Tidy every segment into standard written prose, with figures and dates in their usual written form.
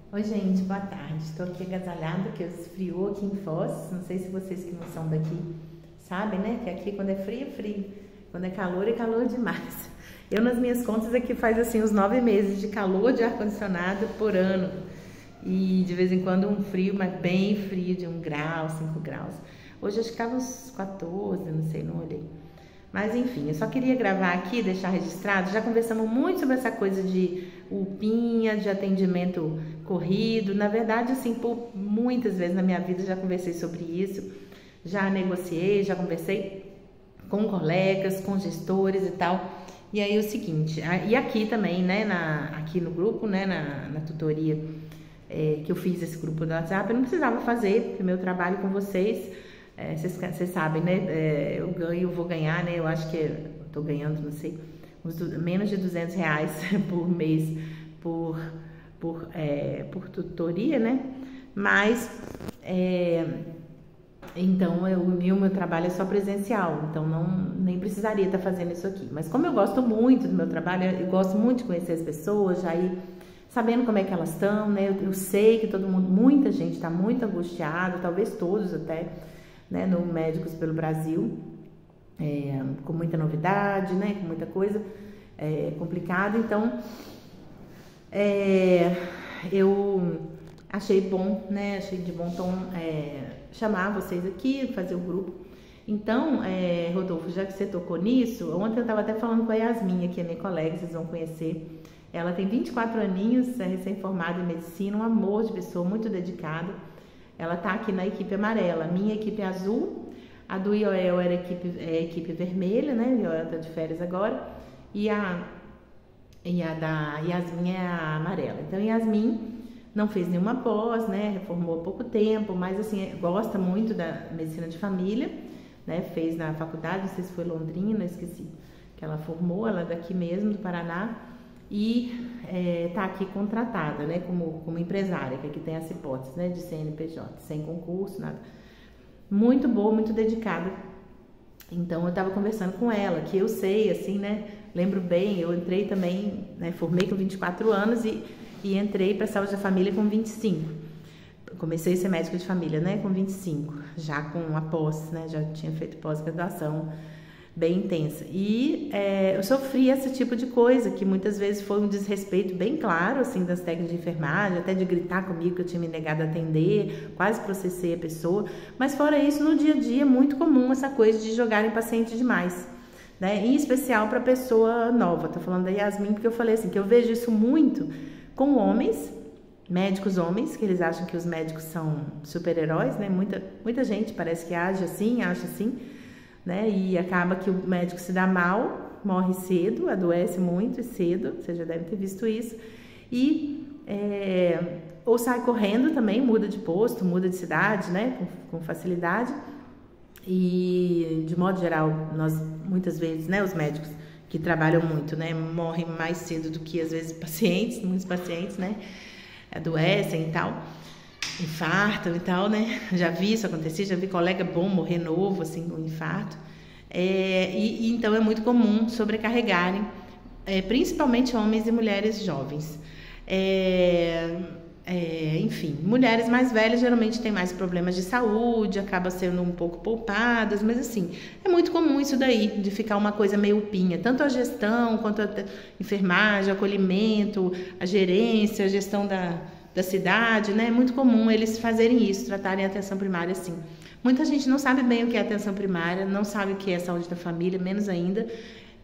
Oi, gente, boa tarde. Estou aqui agasalhada porque esfriou aqui em Foz. Não sei se vocês que não são daqui sabem, né? Que aqui quando é frio, é frio. Quando é calor demais. Eu, nas minhas contas, aqui faz assim uns 9 meses de calor de ar-condicionado por ano. E de vez em quando um frio, mas bem frio, de 1 grau, 5 graus. Hoje acho que estava uns 14, não sei, não olhei. Mas enfim, eu só queria gravar aqui, deixar registrado. Já conversamos muito sobre essa coisa de UPinha, de atendimento corrido. Na verdade, assim, por muitas vezes na minha vida já conversei sobre isso. Já negociei, já conversei com colegas, com gestores e tal. E aí é o seguinte, e aqui também, né, aqui no grupo, né, na tutoria que eu fiz esse grupo do WhatsApp, eu não precisava fazer, porque meu trabalho com vocês, vocês sabem, né, eu vou ganhar, né, eu acho que eu tô ganhando, não sei, menos de R$ 200 por mês por tutoria, né, mas então o meu trabalho é só presencial, então nem precisaria estar fazendo isso aqui. Mas como eu gosto muito do meu trabalho, eu gosto muito de conhecer as pessoas, já ir sabendo como é que elas estão, né? Eu sei que todo mundo, muita gente está muito angustiada, talvez todos até, né? No Médicos pelo Brasil, com muita novidade, né? Com muita coisa complicada. Então, eu achei bom, né? Achei de bom tom chamar vocês aqui, fazer o grupo. Então, Rodolfo, já que você tocou nisso, ontem eu estava até falando com a Yasmin, que é minha colega, vocês vão conhecer. Ela tem 24 aninhos, é recém-formada em medicina, um amor de pessoa, muito dedicada. Ela está aqui na equipe amarela, minha equipe é azul, a do Ioel era a equipe vermelha, né? O Ioel está de férias agora, e a da Yasmin é a amarela. Então, Yasmin não fez nenhuma pós, né? Reformou há pouco tempo, mas assim, gosta muito da medicina de família, né? Fez na faculdade, não sei se foi Londrina, esqueci, que ela formou, ela é daqui mesmo, do Paraná, e tá aqui contratada, né? Como empresária, que aqui tem essa hipótese, né? De CNPJ, sem concurso, nada. Muito boa, muito dedicada. Então, eu estava conversando com ela, que eu sei, assim, né? Lembro bem, eu entrei também, né? Formei com 24 anos e entrei para a saúde da família com 25. Comecei a ser médica de família, né, com 25, já com a pós, né, já tinha feito pós-graduação bem intensa. E eu sofri esse tipo de coisa, que muitas vezes foi um desrespeito bem claro, assim, das técnicas de enfermagem, até de gritar comigo que eu tinha me negado a atender, quase processei a pessoa. Mas fora isso, no dia a dia é muito comum essa coisa de jogarem paciente demais, né, em especial para pessoa nova. Tô falando da Yasmin porque eu falei assim, que eu vejo isso muito com homens, médicos homens, que eles acham que os médicos são super-heróis, né? Muita gente parece que acha assim, né? E acaba que o médico se dá mal, morre cedo, adoece muito cedo, você já deve ter visto isso, e ou sai correndo também, muda de posto, muda de cidade, né? Com facilidade. E de modo geral, nós muitas vezes, né? Os médicos que trabalham muito, né, morrem mais cedo do que às vezes pacientes, muitos pacientes, né, adoecem e tal, infartam e tal, né, já vi isso acontecer, já vi colega bom morrer novo, assim, com infarto, então é muito comum sobrecarregarem, principalmente homens e mulheres jovens, enfim, mulheres mais velhas geralmente têm mais problemas de saúde, acabam sendo um pouco poupadas, mas assim, é muito comum isso daí, de ficar uma coisa meio upinha, tanto a gestão, quanto a enfermagem, acolhimento, a gerência, a gestão da cidade, né? É muito comum eles fazerem isso, tratarem a atenção primária assim. Muita gente não sabe bem o que é atenção primária, não sabe o que é saúde da família, menos ainda,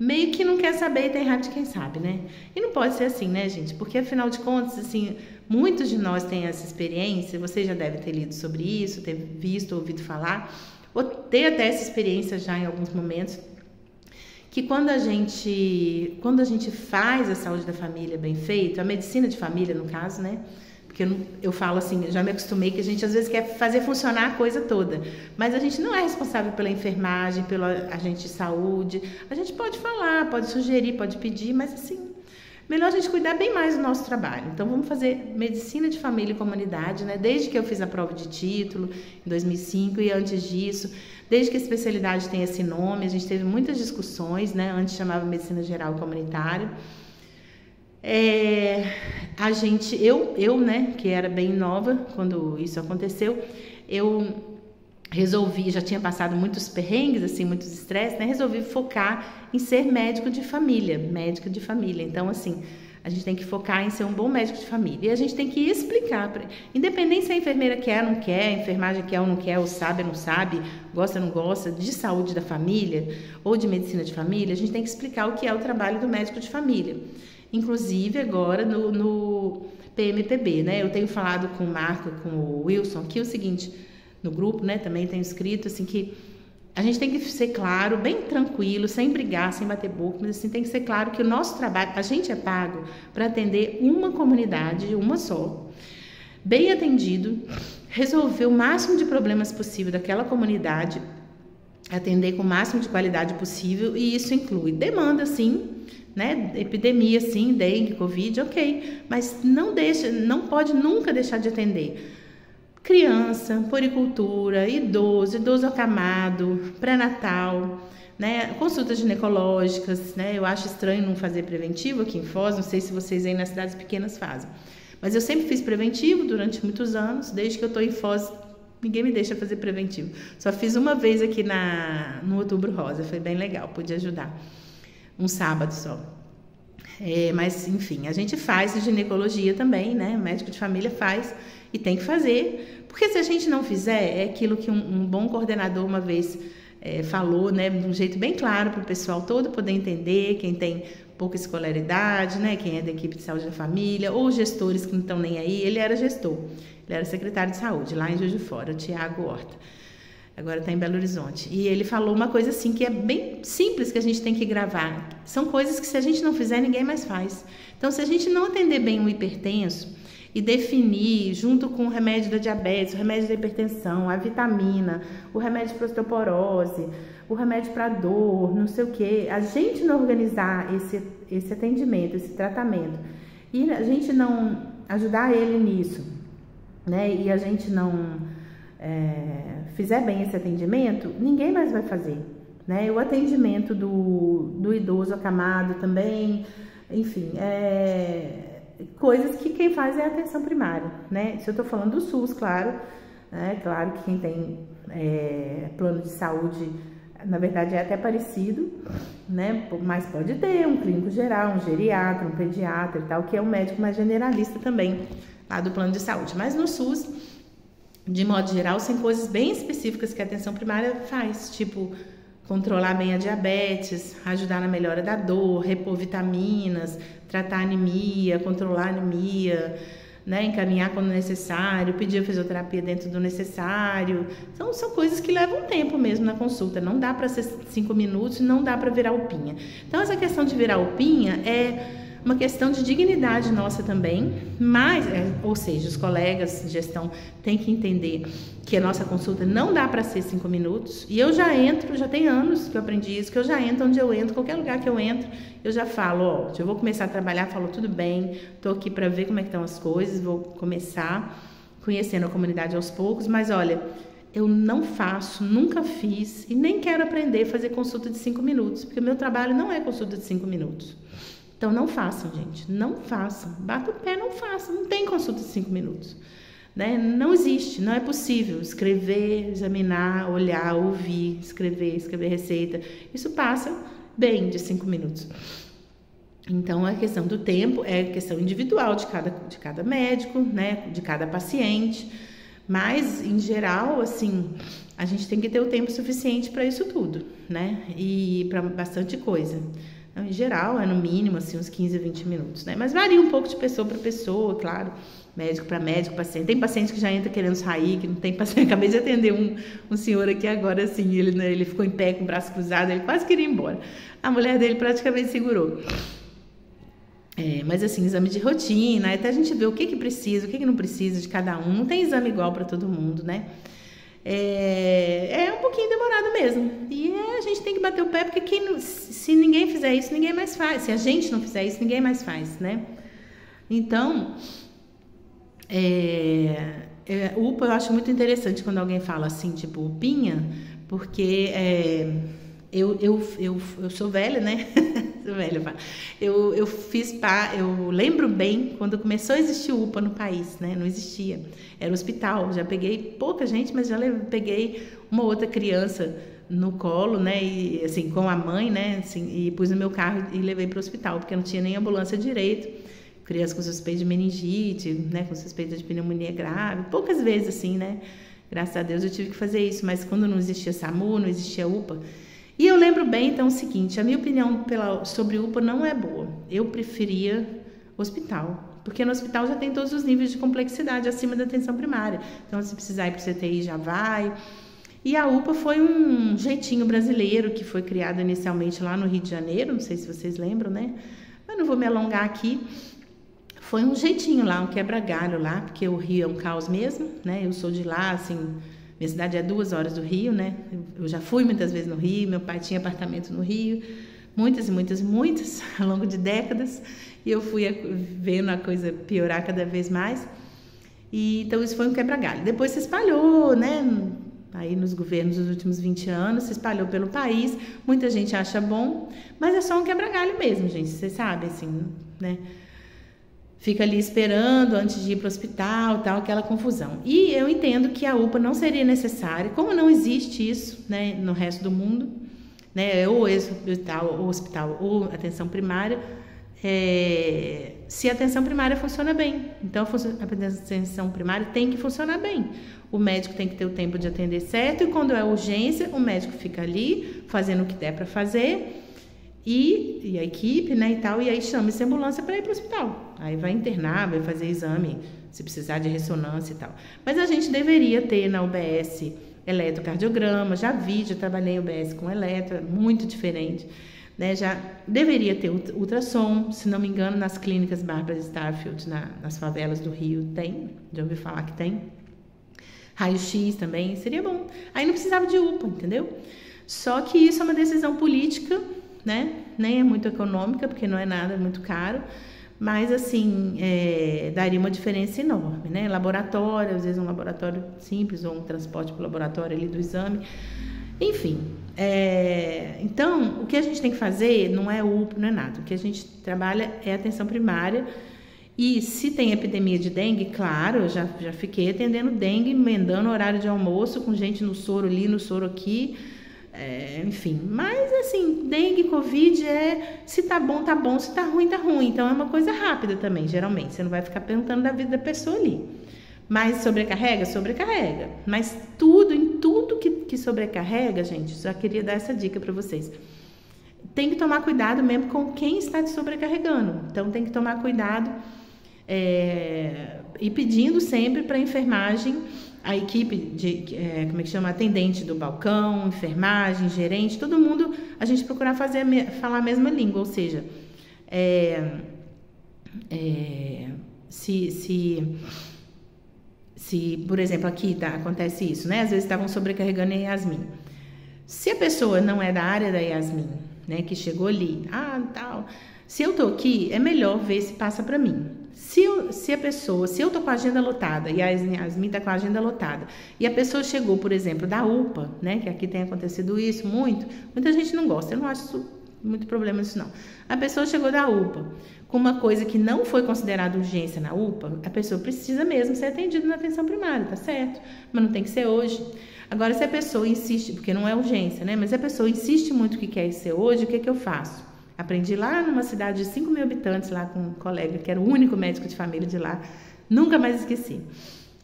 meio que não quer saber e tá errado de quem sabe, né? E não pode ser assim, né, gente? Porque, afinal de contas, assim, muitos de nós têm essa experiência, você já deve ter lido sobre isso, ter visto, ouvido falar, ou ter até essa experiência já em alguns momentos, que quando a gente faz a saúde da família bem feita, a medicina de família, no caso, né? Porque eu falo assim, eu já me acostumei que a gente às vezes quer fazer funcionar a coisa toda, mas a gente não é responsável pela enfermagem, pelo agente de saúde. A gente pode falar, pode sugerir, pode pedir, mas assim, melhor a gente cuidar bem mais do nosso trabalho. Então vamos fazer medicina de família e comunidade, né? Desde que eu fiz a prova de título em 2005 e antes disso, desde que a especialidade tem esse nome, a gente teve muitas discussões, né? Antes chamava medicina geral comunitária. eu, né, que era bem nova quando isso aconteceu, eu resolvi, já tinha passado muitos perrengues, assim, muitos estresses, né? Resolvi focar em ser médica de família. Então, assim, a gente tem que focar em ser um bom médico de família. E a gente tem que explicar, independente se a enfermeira quer ou não quer, a enfermagem quer ou não quer, ou sabe ou não sabe, gosta ou não gosta, de saúde da família ou de medicina de família, a gente tem que explicar o que é o trabalho do médico de família. Inclusive, agora no PMPB, né? Eu tenho falado com o Marco, com o Wilson aqui o seguinte, no grupo, né? Também tenho escrito, assim, que a gente tem que ser claro, bem tranquilo, sem brigar, sem bater boca, mas assim, tem que ser claro que o nosso trabalho, a gente é pago para atender uma comunidade, uma só, bem atendido, resolver o máximo de problemas possível daquela comunidade, atender com o máximo de qualidade possível, e isso inclui demanda, sim, né? Epidemia, sim, dengue, covid, ok, mas não pode nunca deixar de atender criança, puericultura, idoso acamado, pré-natal, né? Consultas ginecológicas, né? Eu acho estranho não fazer preventivo aqui em Foz, não sei se vocês aí nas cidades pequenas fazem, mas eu sempre fiz preventivo durante muitos anos, desde que eu estou em Foz, ninguém me deixa fazer preventivo. Só fiz uma vez aqui no Outubro Rosa, foi bem legal, pude ajudar, um sábado só. Mas, enfim, a gente faz ginecologia também, né? O médico de família faz e tem que fazer, porque se a gente não fizer, é aquilo que um bom coordenador uma vez falou, né? De um jeito bem claro para o pessoal todo poder entender, quem tem pouca escolaridade, né? Quem é da equipe de saúde da família, ou gestores que não estão nem aí. Ele era gestor, ele era secretário de saúde, lá em Juiz de Fora, o Tiago Horta. Agora está em Belo Horizonte. E ele falou uma coisa assim que é bem simples que a gente tem que gravar. São coisas que se a gente não fizer, ninguém mais faz. Então, se a gente não atender bem o hipertenso e definir, junto com o remédio da diabetes, o remédio da hipertensão, a vitamina, o remédio para osteoporose, o remédio para dor, não sei o quê, a gente não organizar esse atendimento, esse tratamento, e a gente não ajudar ele nisso, né? E a gente não fizer bem esse atendimento, ninguém mais vai fazer, né? O atendimento do idoso acamado também, enfim, coisas que quem faz é a atenção primária, né? Se eu tô falando do SUS, claro, né? Claro que quem tem plano de saúde, na verdade é até parecido, né? Mas pode ter um clínico geral, um geriatra, um pediatra e tal, que é um médico mais generalista também, lá do plano de saúde. Mas no SUS, de modo geral, são coisas bem específicas que a atenção primária faz, tipo controlar bem a diabetes, ajudar na melhora da dor, repor vitaminas, tratar anemia, controlar a anemia, né, encaminhar quando necessário, pedir a fisioterapia dentro do necessário. Então, são coisas que levam tempo mesmo na consulta, não dá para ser 5 minutos, não dá para virar upinha. Então, essa questão de virar upinha é uma questão de dignidade nossa também, mas, ou seja, os colegas de gestão têm que entender que a nossa consulta não dá para ser 5 minutos, e eu já tem anos que eu aprendi isso, que eu já entro onde eu entro, qualquer lugar que eu entro, eu já falo, eu vou começar a trabalhar, falo, tudo bem, estou aqui para ver como é que estão as coisas, vou começar conhecendo a comunidade aos poucos, mas olha, eu não faço, nunca fiz, e nem quero aprender a fazer consulta de 5 minutos, porque o meu trabalho não é consulta de 5 minutos. Então, não façam, gente, não façam. Bata o pé, não façam. Não tem consulta de 5 minutos. Né? Não existe, não é possível escrever, examinar, olhar, ouvir, escrever receita. Isso passa bem de 5 minutos. Então, a questão do tempo é questão individual de cada médico, né? De cada paciente. Mas, em geral, assim, a gente tem que ter o tempo suficiente para isso tudo, né? E para bastante coisa. Então, em geral, é no mínimo assim, uns 15 a 20 minutos, né? Mas varia um pouco de pessoa para pessoa, claro, médico para médico, paciente. Tem paciente que já entra querendo sair, que não tem paciente. Acabei de atender um senhor aqui agora, assim, ele ficou em pé com o braço cruzado, ele quase queria ir embora. A mulher dele praticamente segurou. Mas assim, exame de rotina, até a gente ver o que precisa, o que não precisa de cada um. Não tem exame igual para todo mundo, né? É um pouquinho demorado mesmo. E a gente tem que bater o pé, porque se ninguém fizer isso, ninguém mais faz. Se a gente não fizer isso, ninguém mais faz, né? Então, UPA eu acho muito interessante quando alguém fala assim, tipo, upinha, porque eu sou velha, né? Velho, eu lembro bem quando começou a existir UPA no país, né? Não existia, era hospital. Já peguei pouca gente, mas já peguei uma outra criança no colo, né? E assim, com a mãe, né? Assim, e pus no meu carro e levei para o hospital, porque não tinha nem ambulância direito. Criança com suspeita de meningite, né? Com suspeita de pneumonia grave, poucas vezes assim, né? Graças a Deus eu tive que fazer isso, mas quando não existia SAMU, não existia UPA. E eu lembro bem, então, o seguinte, a minha opinião sobre UPA não é boa. Eu preferia hospital, porque no hospital já tem todos os níveis de complexidade acima da atenção primária. Então, se precisar ir para o CTI, já vai. E a UPA foi um jeitinho brasileiro que foi criado inicialmente lá no Rio de Janeiro, não sei se vocês lembram, né? Mas não vou me alongar aqui. Foi um jeitinho lá, um quebra-galho lá, porque o Rio é um caos mesmo, né? Eu sou de lá, assim, minha cidade é 2 horas do Rio, né? Eu já fui muitas vezes no Rio, meu pai tinha apartamento no Rio, muitas, ao longo de décadas, e eu fui vendo a coisa piorar cada vez mais. E então isso foi um quebra-galho. Depois se espalhou, né? Aí nos governos dos últimos 20 anos, se espalhou pelo país, muita gente acha bom, mas é só um quebra-galho mesmo, gente, vocês sabem, assim, né? Fica ali esperando antes de ir para o hospital, tal, aquela confusão. E eu entendo que a UPA não seria necessária, como não existe isso, né, no resto do mundo, né, ou hospital ou atenção primária, se a atenção primária funciona bem. Então, a atenção primária tem que funcionar bem. O médico tem que ter o tempo de atender certo, e quando é urgência, o médico fica ali, fazendo o que der para fazer, e a equipe, né, e tal, e aí chama essa ambulância para ir para o hospital. Aí vai internar, vai fazer exame, se precisar de ressonância e tal. Mas a gente deveria ter na UBS eletrocardiograma, já trabalhei em UBS com eletro, é muito diferente, né, já deveria ter ultrassom, se não me engano, nas clínicas Barbara Starfield, nas favelas do Rio, tem, já ouvi falar que tem. Raio-X também, seria bom. Aí não precisava de UPA, entendeu? Só que isso é uma decisão política, né? Nem é muito econômica, porque não é nada, é muito caro, mas assim, daria uma diferença enorme, né? Laboratório, às vezes um laboratório simples, ou um transporte para o laboratório ali do exame, enfim. Então, o que a gente tem que fazer não é UPA, não é nada, o que a gente trabalha é atenção primária. E se tem epidemia de dengue, claro, eu já fiquei atendendo dengue, emendando horário de almoço, com gente no soro ali, no soro aqui, enfim, mas assim, dengue, covid se tá bom, tá bom, se tá ruim, tá ruim, então é uma coisa rápida também, geralmente, você não vai ficar perguntando da vida da pessoa ali. Mas sobrecarrega, mas em tudo que sobrecarrega, gente, já queria dar essa dica para vocês, tem que tomar cuidado mesmo com quem está te sobrecarregando, então tem que tomar cuidado e pedindo sempre para a enfermagem, a equipe atendente do balcão, enfermagem, gerente, todo mundo, a gente procurar falar a mesma língua, ou seja, se por exemplo, aqui acontece isso, né? Às vezes estavam sobrecarregando a Yasmin. Se a pessoa não é da área da Yasmin, né, que chegou ali, tal, se eu tô aqui, é melhor ver se passa para mim. Se eu tô com a agenda lotada e a Yasmin tá com a agenda lotada e a pessoa chegou, por exemplo, da UPA, né, que aqui tem acontecido isso muita gente não gosta, eu não acho muito problema isso não. A pessoa chegou da UPA com uma coisa que não foi considerada urgência na UPA, a pessoa precisa mesmo ser atendida na atenção primária, tá certo? Mas não tem que ser hoje. Agora, se a pessoa insiste, porque não é urgência, né? Mas se a pessoa insiste muito que quer ser hoje, o que eu faço? Aprendi lá numa cidade de 5 mil habitantes, lá com um colega, que era o único médico de família de lá, nunca mais esqueci.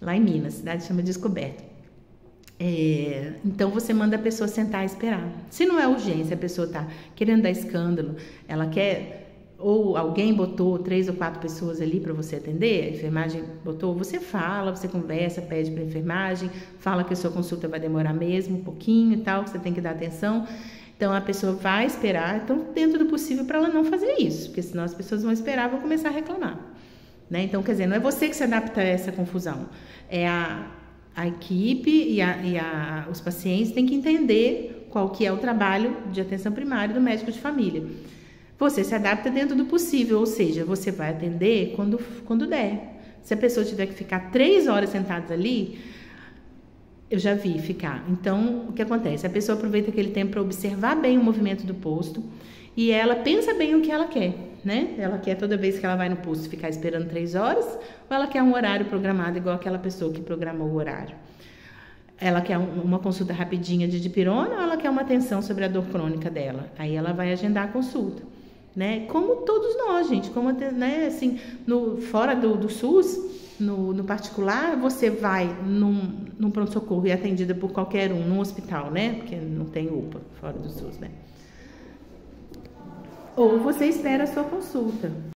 Lá em Minas, a cidade chama Descoberta. Então, você manda a pessoa sentar e esperar. Se não é urgência, a pessoa está querendo dar escândalo, ela quer... ou alguém botou 3 ou 4 pessoas ali para você atender, a enfermagem botou, você fala, você conversa, pede para a enfermagem, fala que a sua consulta vai demorar mesmo um pouquinho e tal, que você tem que dar atenção. Então, a pessoa vai esperar, então, dentro do possível, para ela não fazer isso, porque senão as pessoas vão esperar e vão começar a reclamar, né? Então, quer dizer, não é você que se adapta a essa confusão, é a equipe e os pacientes têm que entender qual que é o trabalho de atenção primária do médico de família. Você se adapta dentro do possível, ou seja, você vai atender quando der. Se a pessoa tiver que ficar 3 horas sentada ali, eu já vi ficar. Então, o que acontece? A pessoa aproveita aquele tempo para observar bem o movimento do posto e ela pensa bem o que ela quer, né? Ela quer toda vez que ela vai no posto ficar esperando 3 horas, ou ela quer um horário programado igual aquela pessoa que programou o horário. Ela quer uma consulta rapidinha de dipirona ou ela quer uma atenção sobre a dor crônica dela? Aí ela vai agendar a consulta, né? Como todos nós, gente, como, né, assim, fora do SUS, no particular, você vai num pronto-socorro e é atendida por qualquer um, num hospital, né? Porque não tem UPA fora do SUS, né? Ou você espera a sua consulta.